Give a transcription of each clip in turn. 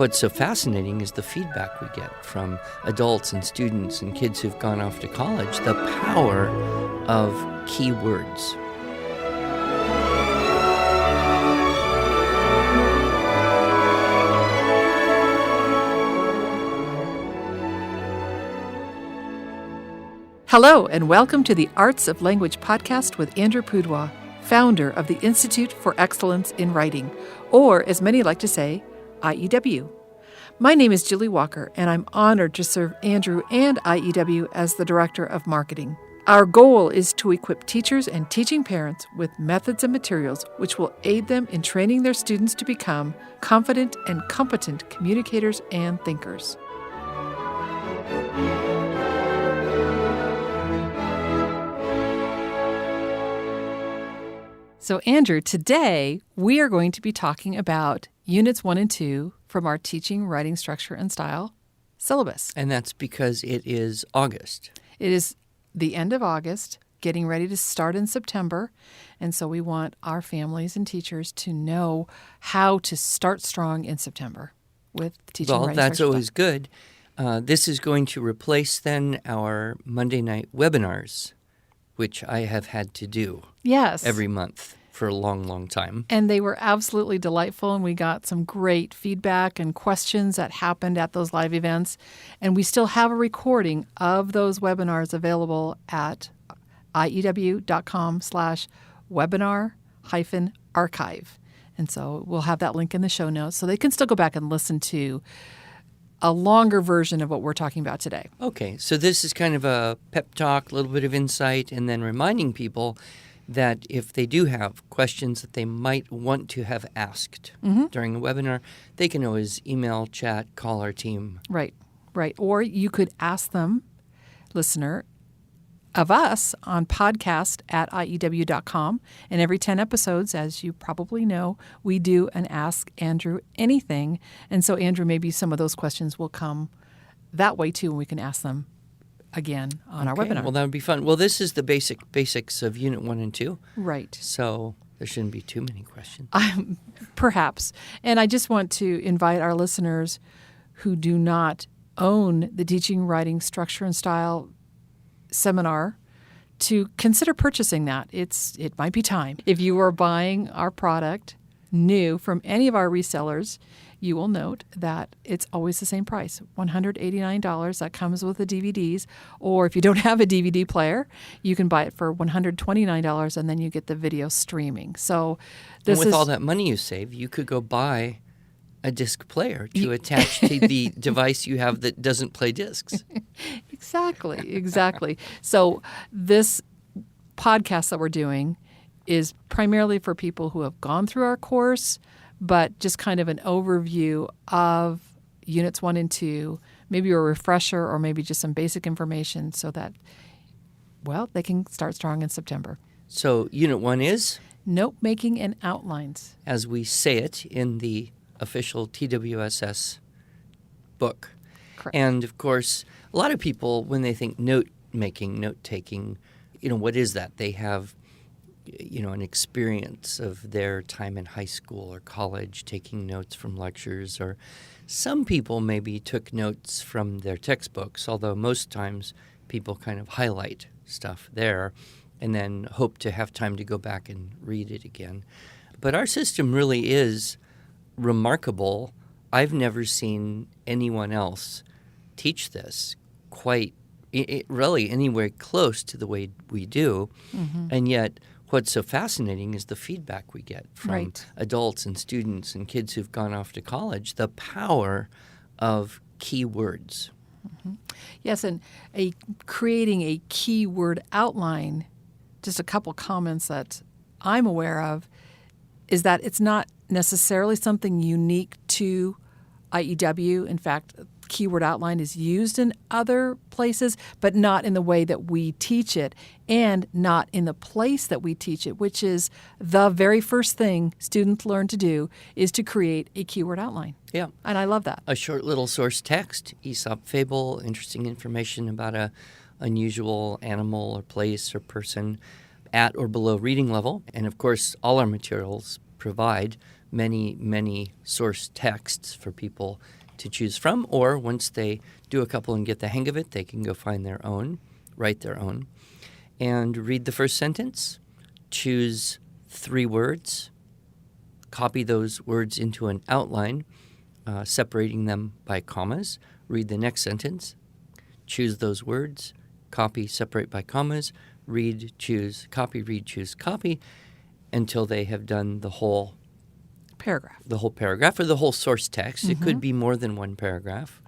what's so fascinating is the feedback we get from adults and students and kids who've gone off to college, the power of key words. Hello, and welcome to the Arts of Language podcast with Andrew Pudewa, founder of the Institute for Excellence in Writing, or as many like to say, IEW. My name is Julie Walker, and I'm honored to serve Andrew and IEW as the Director of Marketing. Our goal is to equip teachers and teaching parents with methods and materials which will aid them in training their students to become confident and competent communicators and thinkers. So, Andrew, today we are going to be talking about Units 1 and 2 from our Teaching, Writing, Structure, and Style syllabus. And that's because it is August. It is the end of August, getting ready to start in September, and so we want our families and teachers to know how to start strong in September with teaching, well, writing, that's structure, always good. This is going to replace then our Monday night webinars, which I have had to do every month for a long, long time. And they were absolutely delightful, and we got some great feedback and questions that happened at those live events. And we still have a recording of those webinars available at iew.com/webinar-archive. And so we'll have that link in the show notes so they can still go back and listen to a longer version of what we're talking about today. Okay, so this is kind of a pep talk, a little bit of insight, and then reminding people that if they do have questions that they might want to have asked during the webinar, they can always email, chat, call our team. Right. Or you could ask them, listener, of us on podcast at IEW.com. And every 10 episodes, as you probably know, we do an Ask Andrew Anything. And so, Andrew, maybe some of those questions will come that way, too, and we can ask them again on our webinar. Well, that would be fun. Well, this is the basics of Unit 1 and 2. Right. So there shouldn't be too many questions. Perhaps. And I just want to invite our listeners who do not own the Teaching, Writing, Structure, and Style seminar to consider purchasing that. It might be time. If you are buying our product new from any of our resellers, you will note that it's always the same price, $189. That comes with the DVDs. Or if you don't have a DVD player, you can buy it for $129, and then you get the video streaming. So this and with all that money you save, you could go buy a disc player to attach to the device you have that doesn't play discs. Exactly. So this podcast that we're doing is primarily for people who have gone through our course, but just kind of an overview of Units 1 and 2, maybe a refresher or maybe just some basic information so that, well, they can start strong in September. So Unit 1 is? Note making and outlines. As we say it in the official TWSS book. Correct. And, of course, a lot of people, when they think note-making, note-taking, what is that? They have, an experience of their time in high school or college taking notes from lectures, or some people maybe took notes from their textbooks, although most times people kind of highlight stuff there and then hope to have time to go back and read it again. But our system really is remarkable. I've never seen anyone else teach this quite really anywhere close to the way we do. And yet what's so fascinating is the feedback we get from adults and students and kids who've gone off to college, the power of key words. Yes, and creating a keyword outline, just a couple comments that I'm aware of, is that it's not necessarily something unique to IEW. In fact, keyword outline is used in other places, but not in the way that we teach it and not in the place that we teach it, which is the very first thing students learn to do is to create a keyword outline. Yeah. And I love that. A short little source text, Aesop fable, interesting information about a unusual animal or place or person at or below reading level. And of course, all our materials provide many source texts for people to choose from, or once they do a couple and get the hang of it, they can go find their own, write their own, and read the first sentence, choose 3 words, copy those words into an outline, separating them by commas, read the next sentence, choose those words, copy, separate by commas, read, choose, copy, until they have done the whole paragraph. The whole paragraph or the whole source text. It could be more than one paragraph.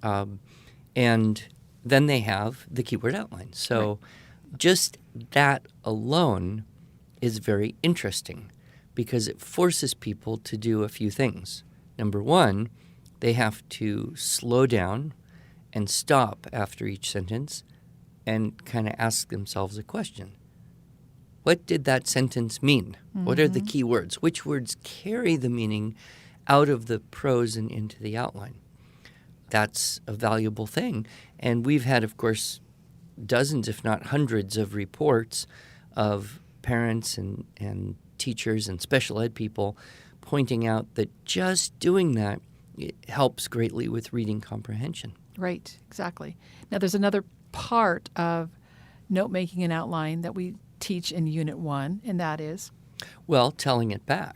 And then they have the keyword outline. So just that alone is very interesting because it forces people to do a few things. Number one, they have to slow down and stop after each sentence and kind of ask themselves a question. What did that sentence mean? What are the key words? Which words carry the meaning out of the prose and into the outline? That's a valuable thing. And we've had, of course, dozens, if not hundreds, of reports of parents and teachers and special ed people pointing out that just doing that it helps greatly with reading comprehension. Right, exactly. Now, there's another part of note-making and outline that we teach in Unit 1, and that is? Well, telling it back.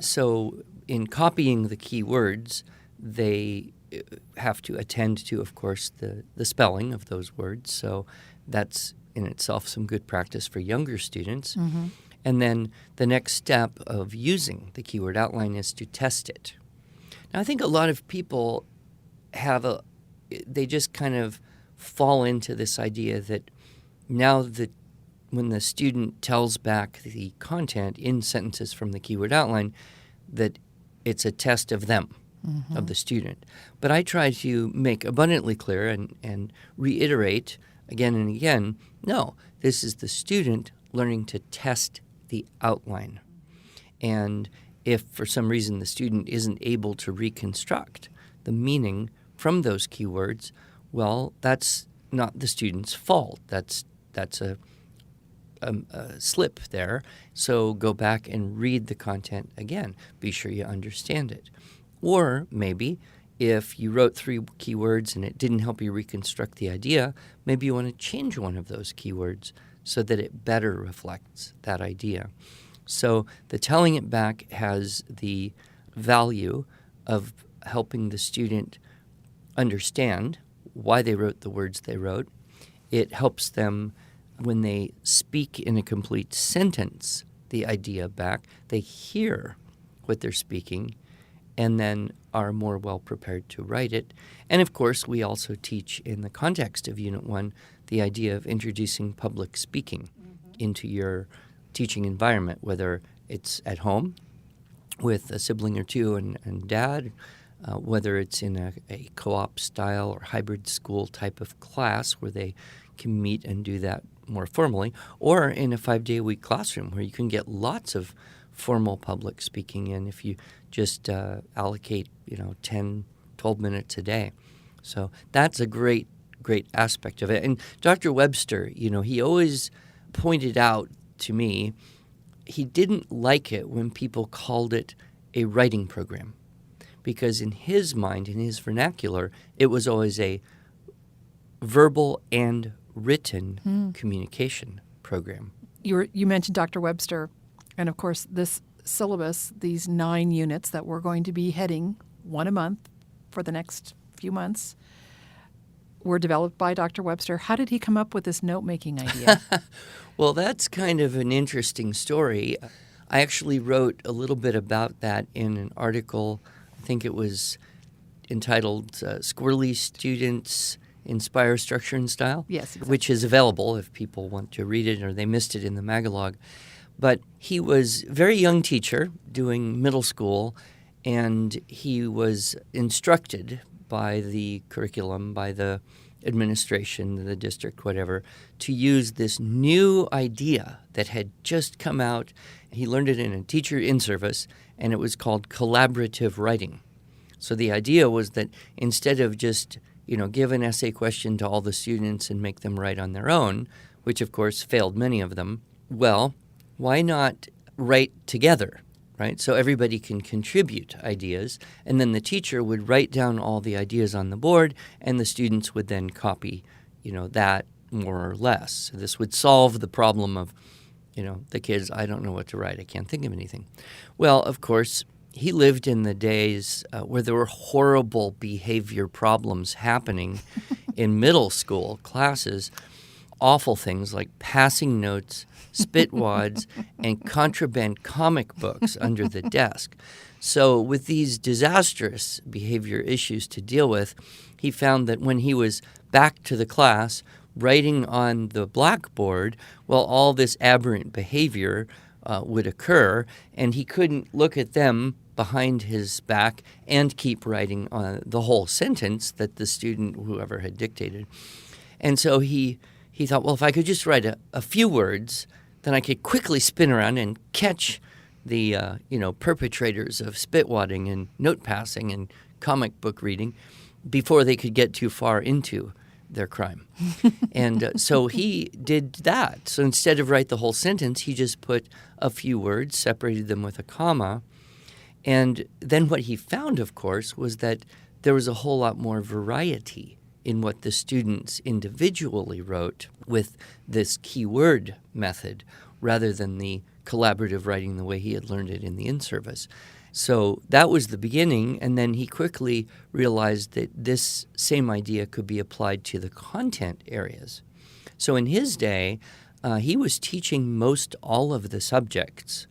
So in copying the key words, they have to attend to, of course, the spelling of those words. So that's in itself some good practice for younger students. And then the next step of using the keyword outline is to test it. Now, I think a lot of people they just kind of fall into this idea that now that when the student tells back the content in sentences from the keyword outline, that it's a test of them, of the student. But I try to make abundantly clear and reiterate again and again, no, this is the student learning to test the outline. And if for some reason the student isn't able to reconstruct the meaning from those keywords, well, that's not the student's fault. That's a slip there. So go back and read the content again. Be sure you understand it. Or maybe if you wrote 3 keywords and it didn't help you reconstruct the idea, maybe you want to change one of those keywords so that it better reflects that idea. So the telling it back has the value of helping the student understand why they wrote the words they wrote. It helps them when they speak in a complete sentence the idea back. They hear what they're speaking and then are more well prepared to write it. And of course, we also teach in the context of Unit 1 the idea of introducing public speaking into your teaching environment, whether it's at home with a sibling or two and dad, whether it's in a co-op style or hybrid school type of class where they can meet and do that more formally, or in a 5-day-a-week classroom where you can get lots of formal public speaking in if you just allocate 10, 12 minutes a day. So that's a great aspect of it. And Dr. Webster, he always pointed out to me he didn't like it when people called it a writing program, because in his mind, in his vernacular, it was always a verbal and written communication program. You mentioned Dr. Webster, and of course this syllabus, these 9 units that we're going to be heading one a month for the next few months, were developed by Dr. Webster. How did he come up with this note-making idea? Well, that's kind of an interesting story. I actually wrote a little bit about that in an article. I think it was entitled Squirrely Students Inspire Structure and Style, Yes, exactly. Which is available if people want to read it or they missed it in the Magalog. But he was a very young teacher doing middle school, and he was instructed by the curriculum, by the administration, the district, whatever, to use this new idea that had just come out. He learned it in a teacher in-service, and it was called collaborative writing. So the idea was that instead of just, give an essay question to all the students and make them write on their own, which of course failed many of them, well, why not write together? right? So everybody can contribute ideas, and then the teacher would write down all the ideas on the board, and the students would then copy, that more or less. So this would solve the problem of, the kids, I don't know what to write. I can't think of anything. Well, of course, he lived in the days where there were horrible behavior problems happening in middle school classes, awful things like passing notes, spitwads, and contraband comic books under the desk. So with these disastrous behavior issues to deal with, he found that when he was back to the class writing on the blackboard, well, all this aberrant behavior would occur, and he couldn't look at them behind his back and keep writing on the whole sentence that the student, whoever had dictated. And so he thought, well, if I could just write a few words, then I could quickly spin around and catch the perpetrators of spitwadding and note passing and comic book reading before they could get too far into their crime. And so he did that. So instead of write the whole sentence, he just put a few words, separated them with a comma. And then what he found, of course, was that there was a whole lot more variety in what the students individually wrote with this keyword method rather than the collaborative writing the way he had learned it in the in-service. So that was the beginning, and then he quickly realized that this same idea could be applied to the content areas. So in his day, he was teaching most all of the subjects,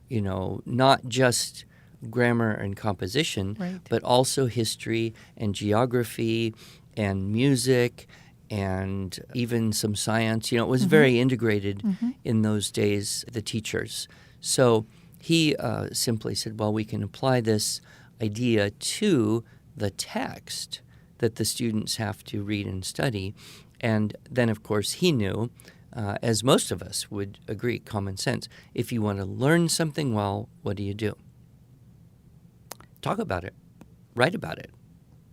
not just grammar and composition, Right. but also history and geography and music and even some science. It was very integrated in those days, the teachers. So he simply said, well, we can apply this idea to the text that the students have to read and study. And then, of course, he knew, as most of us would agree, common sense, if you want to learn something well, what do? Talk about it. Write about it.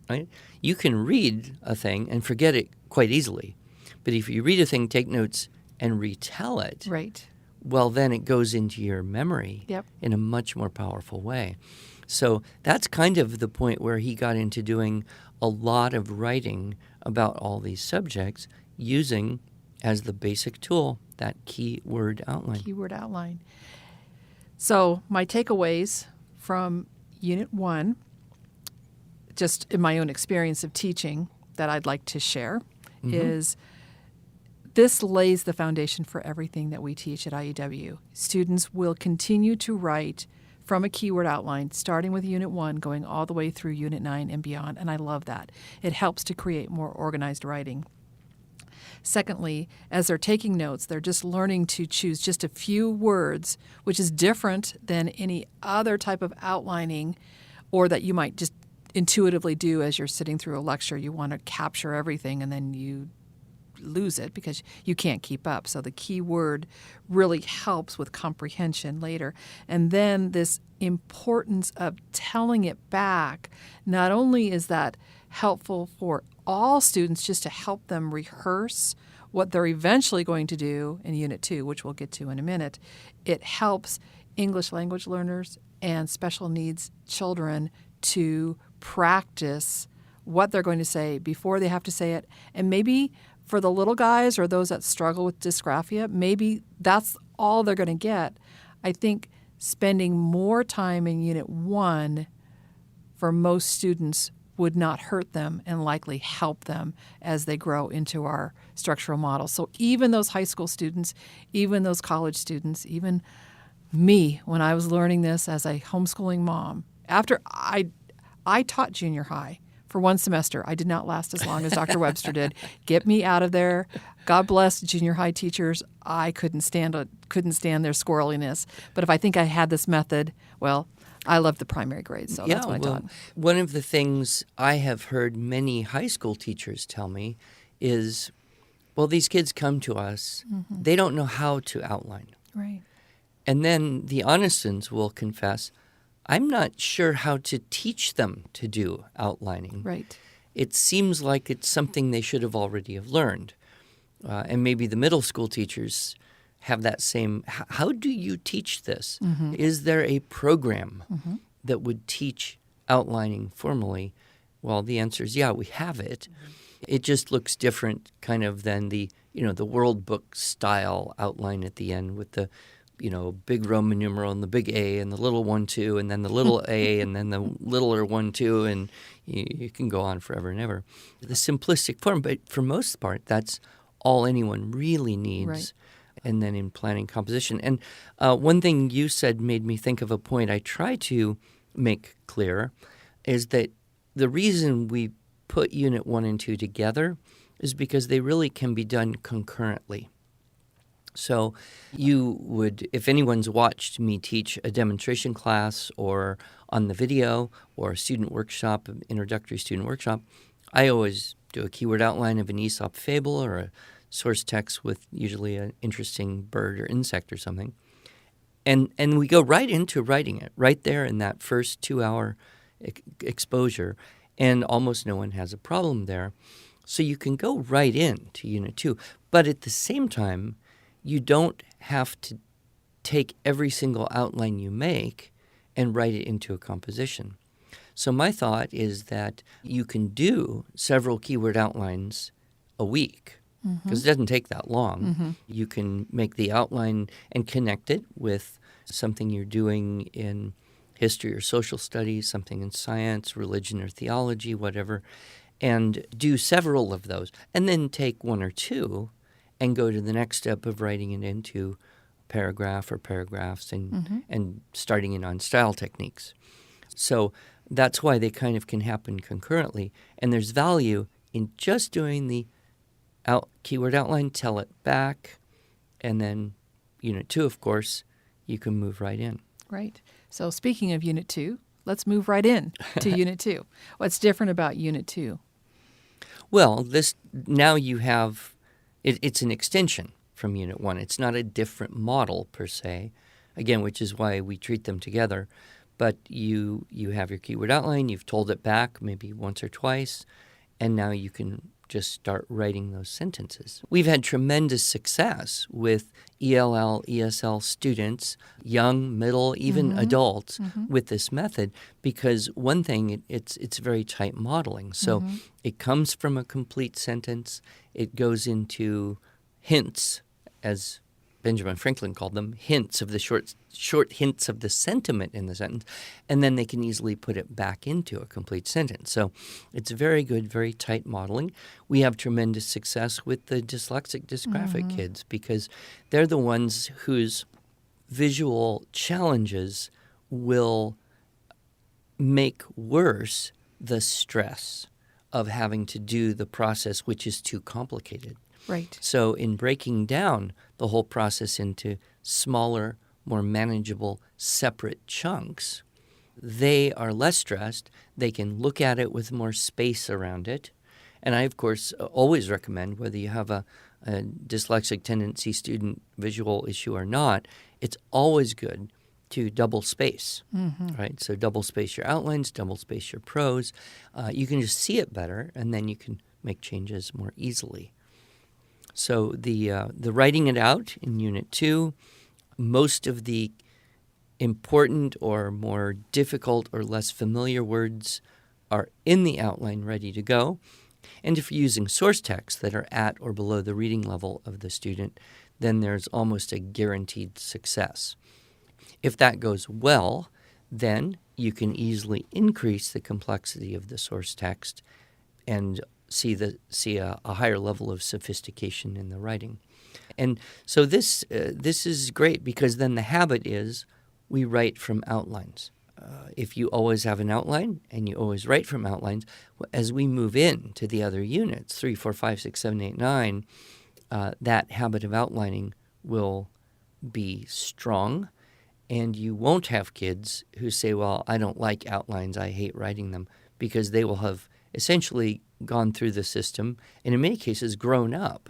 Right? You can read a thing and forget it quite easily. But if you read a thing, take notes, and retell it, Right. well, then it goes into your memory Yep. in a much more powerful way. So that's kind of the point where he got into doing a lot of writing about all these subjects using, as the basic tool, that keyword outline. Keyword outline. So my takeaways from Unit 1, just in my own experience of teaching that I'd like to share, is this lays the foundation for everything that we teach at IEW. Students will continue to write from a keyword outline, starting with Unit 1, going all the way through Unit 9 and beyond, and I love that. It helps to create more organized writing. Secondly, as they're taking notes, they're just learning to choose just a few words, which is different than any other type of outlining or that you might just intuitively do as you're sitting through a lecture. You want to capture everything and then you lose it because you can't keep up. So the key word really helps with comprehension later. And then this importance of telling it back, not only is that helpful for all students just to help them rehearse what they're eventually going to do in Unit 2, which we'll get to in a minute, it helps English language learners and special needs children to practice what they're going to say before they have to say it. And maybe for the little guys or those that struggle with dysgraphia, maybe that's all they're going to get. I think spending more time in Unit 1 for most students would not hurt them and likely help them as they grow into our structural model. So even those high school students, even those college students, even me, when I was learning this as a homeschooling mom, after I taught junior high for one semester. I did not last as long as Dr. Webster did. Get me out of there. God bless junior high teachers. I couldn't stand their squirreliness. But if I think I had this method, well, I love the primary grades, so that's what I taught. One of the things I have heard many high school teachers tell me is, well, these kids come to us, they don't know how to outline. Right. And then the honest ones will confess, I'm not sure how to teach them to do outlining. Right. It seems like it's something they should have already have learned. And maybe the middle school teachers have that same, how do you teach this? Is there a program that would teach outlining formally? Well, the answer is yeah, we have it. It just looks different kind of than the World Book style outline at the end with the, big Roman numeral and the big A and the little 1, 2, and then the little a and then the littler 1, 2, and you can go on forever and ever. The simplistic form, but for most part, that's all anyone really needs. Right. And then in planning composition. And one thing you said made me think of a point I try to make clear is that the reason we put Unit 1 and 2 together is because they really can be done concurrently. So you would, if anyone's watched me teach a demonstration class or on the video or a student workshop, an introductory student workshop, I always do a keyword outline of an Aesop fable or a source text with usually an interesting bird or insect or something. And we go right into writing it, right there in that first 2-hour exposure, and almost no one has a problem there. So you can go right into Unit 2. But at the same time, you don't have to take every single outline you make and write it into a composition. So my thought is that you can do several keyword outlines a week, because it doesn't take that long. You can make the outline and connect it with something you're doing in history or social studies, something in science, religion or theology, whatever, and do several of those. And then take one or two and go to the next step of writing it into a paragraph or paragraphs and starting it on style techniques. So that's why they kind of can happen concurrently. And there's value in just doing the keyword outline, tell it back, and then Unit 2, of course, you can move right in. Right. So speaking of Unit 2, let's move right in to Unit 2. What's different about Unit 2? Well, now you have, it's an extension from Unit 1. It's not a different model per se, again, which is why we treat them together. But you have your keyword outline, you've told it back maybe once or twice, and now you can just start writing those sentences. We've had tremendous success with ELL, ESL students, young, middle, even adults with this method because one thing, it's very tight modeling. So it comes from a complete sentence. It goes into hints, as Benjamin Franklin called them, hints of the short hints of the sentiment in the sentence, and then they can easily put it back into a complete sentence. So it's very good, very tight modeling. We have tremendous success with the dyslexic, dysgraphic kids because they're the ones whose visual challenges will make worse the stress of having to do the process, which is too complicated. Right. So in breaking down the whole process into smaller, more manageable, separate chunks, they are less stressed. They can look at it with more space around it. And I, of course, always recommend, whether you have a dyslexic tendency student visual issue or not, it's always good to double space, right? So double space your outlines, double space your prose. You can just see it better, and then you can make changes more easily. So the writing it out in Unit 2, most of the important or more difficult or less familiar words are in the outline ready to go. And if you're using source texts that are at or below the reading level of the student, then there's almost a guaranteed success. If that goes well, then you can easily increase the complexity of the source text and see a higher level of sophistication in the writing. And so this is great because then the habit is we write from outlines. If you always have an outline and you always write from outlines, as we move in to the other units, 3, 4, 5, 6, 7, 8, 9, that habit of outlining will be strong, and you won't have kids who say, well, I don't like outlines, I hate writing them, because they will have essentially gone through the system and in many cases grown up,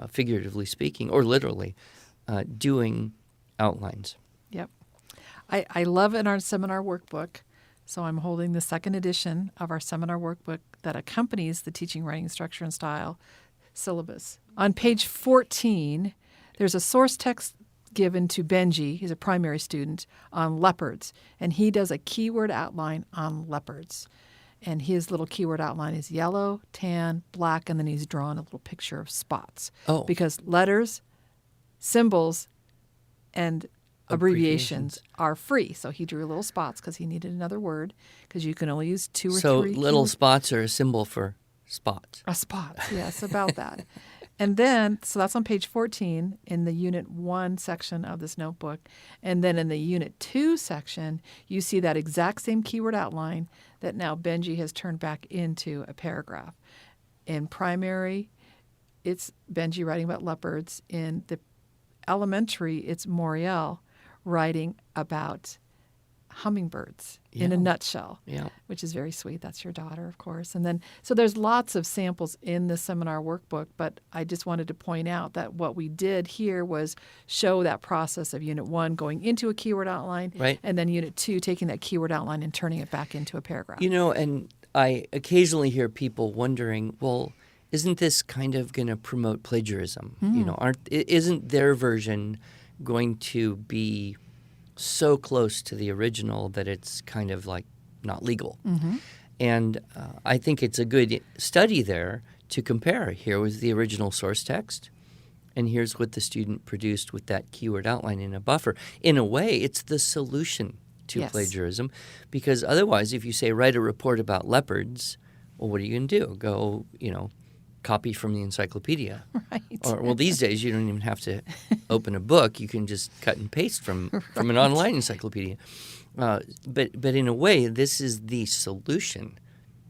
figuratively speaking, or literally, doing outlines. Yep. I love in our seminar workbook, so I'm holding the second edition of our seminar workbook that accompanies the Teaching, Writing, Structure, and Style syllabus. On page 14, there's a source text given to Benji, he's a primary student, on leopards, and he does a keyword outline on leopards. And his little keyword outline is yellow, tan, black, and then he's drawn a little picture of spots. Oh. Because letters, symbols, and abbreviations are free. So he drew little spots because he needed another word, because you can only use 2 or 3. So little spots are a symbol for spots. A spot, yes, about that. And then, so that's on page 14 in the Unit 1 section of this notebook. And then in the Unit 2 section, you see that exact same keyword outline that now Benji has turned back into a paragraph. In primary, it's Benji writing about leopards. In the elementary, it's Moriel writing about hummingbirds in a nutshell, which is very sweet. That's your daughter, of course. And then, so there's lots of samples in the seminar workbook, but I just wanted to point out that what we did here was show that process of Unit 1 going into a keyword outline, and then Unit 2 taking that keyword outline and turning it back into a paragraph. You know, and I occasionally hear people wondering, well, isn't this kind of going to promote plagiarism? You know, isn't their version going to be so close to the original that it's kind of like not legal? And I think it's a good study there to compare. Here was the original source text, and here's what the student produced with that keyword outline in a buffer. In a way, it's the solution to plagiarism, because otherwise, if you say write a report about leopards, well, what are you going to do? Go, you know, copy from the encyclopedia. Right. Or, well, these days you don't even have to open a book. You can just cut and paste from an online encyclopedia. But in a way, this is the solution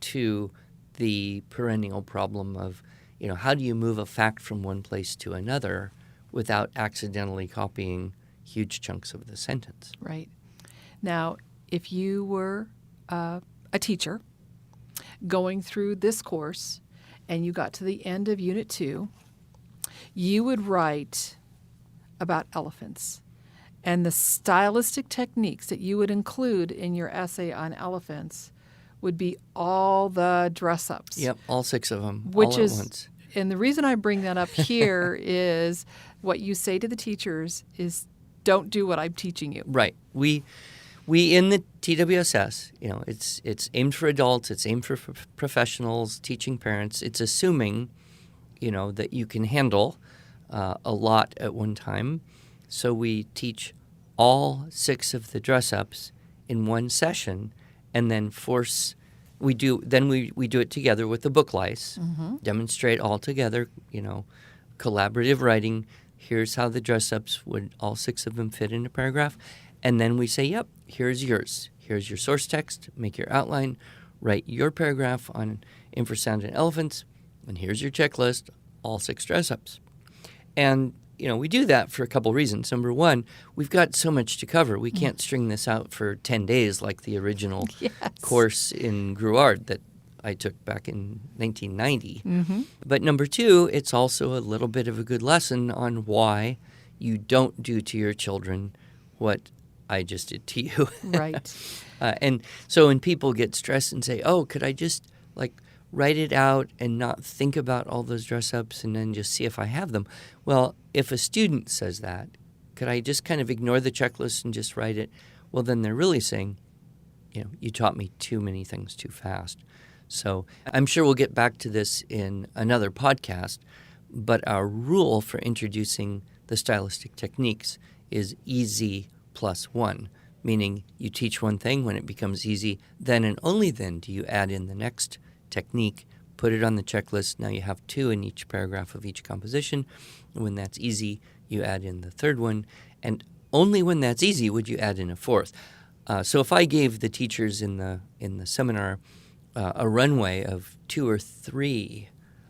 to the perennial problem of, you know, how do you move a fact from one place to another without accidentally copying huge chunks of the sentence? Right. Now, if you were a teacher going through this course and you got to the end of Unit 2, you would write about elephants. And the stylistic techniques that you would include in your essay on elephants would be all the dress-ups. Yep, all 6 of them, which all is, at once. And the reason I bring that up here is what you say to the teachers is, don't do what I'm teaching you. Right. We in the TWSS, you know, it's aimed for adults, it's aimed for professionals, teaching parents. It's assuming, you know, that you can handle a lot at one time. So we teach all 6 of the dress-ups in one session, and then we do it together with the book lice, demonstrate all together, you know, collaborative writing. Here's how the dress-ups would, all 6 of them, fit in a paragraph. And then we say, yep, here's yours. Here's your source text. Make your outline. Write your paragraph on infrasound and elephants. And here's your checklist, all 6 dress-ups. And, you know, we do that for a couple reasons. Number one, we've got so much to cover. We can't string this out for 10 days like the original course in Gruard that I took back in 1990. But number two, it's also a little bit of a good lesson on why you don't do to your children what I just did to you. Right. And so when people get stressed and say, oh, could I just like write it out and not think about all those dress-ups and then just see if I have them? Well, if a student says that, could I just kind of ignore the checklist and just write it? Well, then they're really saying, you know, you taught me too many things too fast. So I'm sure we'll get back to this in another podcast, but our rule for introducing the stylistic techniques is easy +1, meaning you teach one thing. When it becomes easy, then and only then do you add in the next technique, put it on the checklist. Now you have 2 in each paragraph of each composition. And when that's easy, you add in the third one. And only when that's easy would you add in a fourth. So if I gave the teachers in the seminar a runway of 2 or 3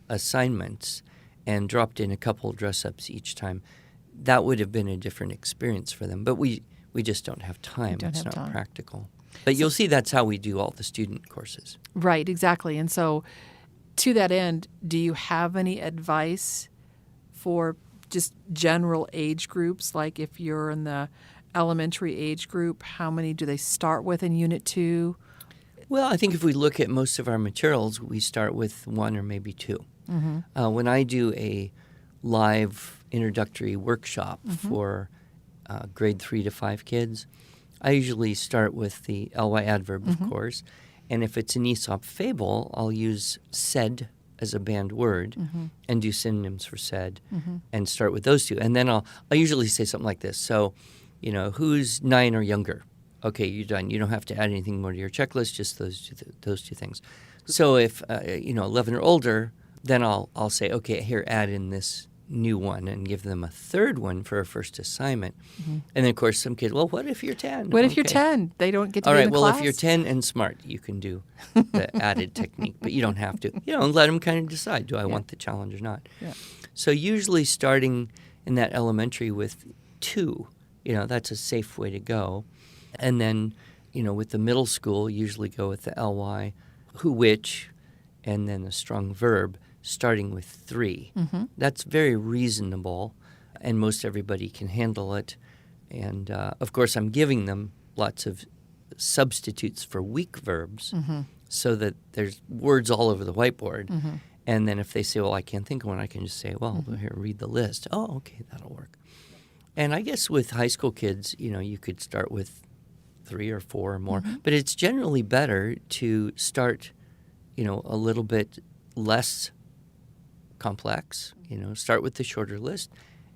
assignments and dropped in a couple dress-ups each time, that would have been a different experience for them. But we just don't have time. It's not practical. But you'll see that's how we do all the student courses. Right, exactly. And so to that end, do you have any advice for just general age groups? Like if you're in the elementary age group, how many do they start with in Unit 2? Well, I think if we look at most of our materials, we start with 1 or maybe 2. When I do a live introductory workshop for grade 3 to 5 kids, I usually start with the ly adverb, of course. And if it's an Aesop fable, I'll use said as a banned word and do synonyms for said and start with those two. And then I'll usually say something like this. So, who's 9 or younger? Okay, you're done. You don't have to add anything more to your checklist, just those two things. So if, 11 or older, then I'll say, okay, here, add in this new one and give them a third one for a first assignment. And then, of course, some kids, well, what if you're 10? What if you're 10? They don't get to All be right, in the well, class? if you're 10 and smart, you can do the added technique, but you don't have to. Let them kind of decide, do I want the challenge or not? Yeah. So usually starting in that elementary with 2, that's a safe way to go. And then, with the middle school, usually go with the ly, who, which, and then a strong verb, starting with 3. That's very reasonable, and most everybody can handle it. And, of course, I'm giving them lots of substitutes for weak verbs so that there's words all over the whiteboard. And then if they say, well, I can't think of one, I can just say, well, here, read the list. Oh, okay, that'll work. And I guess with high school kids, you could start with 3 or 4 or more. But it's generally better to start, a little bit less complex, start with the shorter list.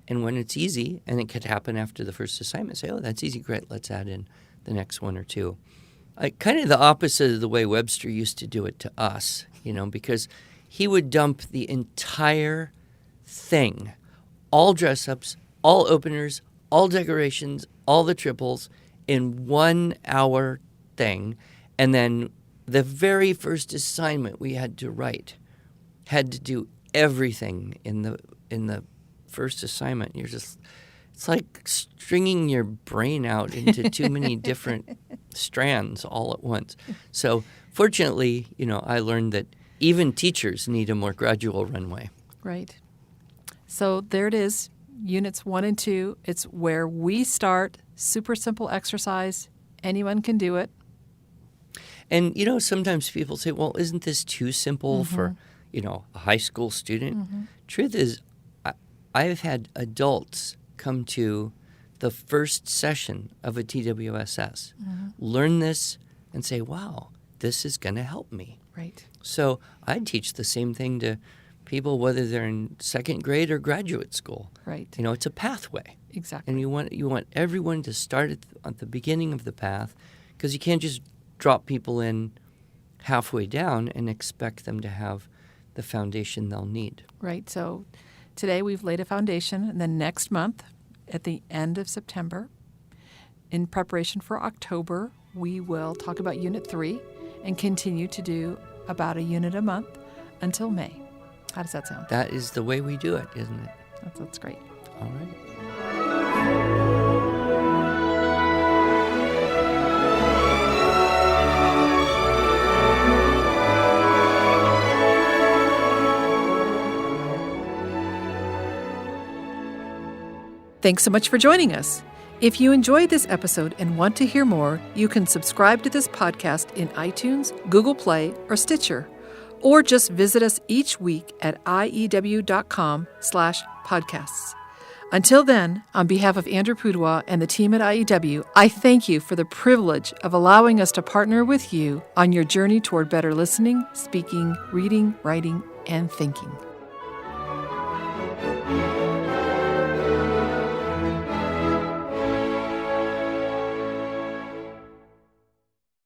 And when it's easy, and it could happen after the first assignment, say, oh, that's easy, great, let's add in the next 1 or 2. Kind of the opposite of the way Webster used to do it to us, because he would dump the entire thing, all dress-ups, all openers, all decorations, all the triples in 1 hour thing. And then the very first assignment we had to write had to do everything in the first assignment. It's like stringing your brain out into too many different strands all at once. So fortunately, I learned that even teachers need a more gradual runway. Right. So there it is, Units 1 and 2. It's where we start. Super simple exercise. Anyone can do it. And, sometimes people say, well, isn't this too simple for, a high school student? Truth is, I've had adults come to the first session of a TWSS, learn this, and say, wow, this is going to help me. Right. So I teach the same thing to people, whether they're in second grade or graduate school. Right. It's a pathway. Exactly. And you want everyone to start at the beginning of the path, because you can't just drop people in halfway down and expect them to have the foundation they'll need. Right. So today we've laid a foundation, and then next month, at the end of September, in preparation for October, we will talk about Unit 3 and continue to do about a unit a month until May. How does that sound? That is the way we do it, isn't it? That's great. All right. Thanks so much for joining us. If you enjoyed this episode and want to hear more, you can subscribe to this podcast in iTunes, Google Play, or Stitcher, or just visit us each week at iew.com/podcasts. Until then, on behalf of Andrew Pudewa and the team at IEW, I thank you for the privilege of allowing us to partner with you on your journey toward better listening, speaking, reading, writing, and thinking.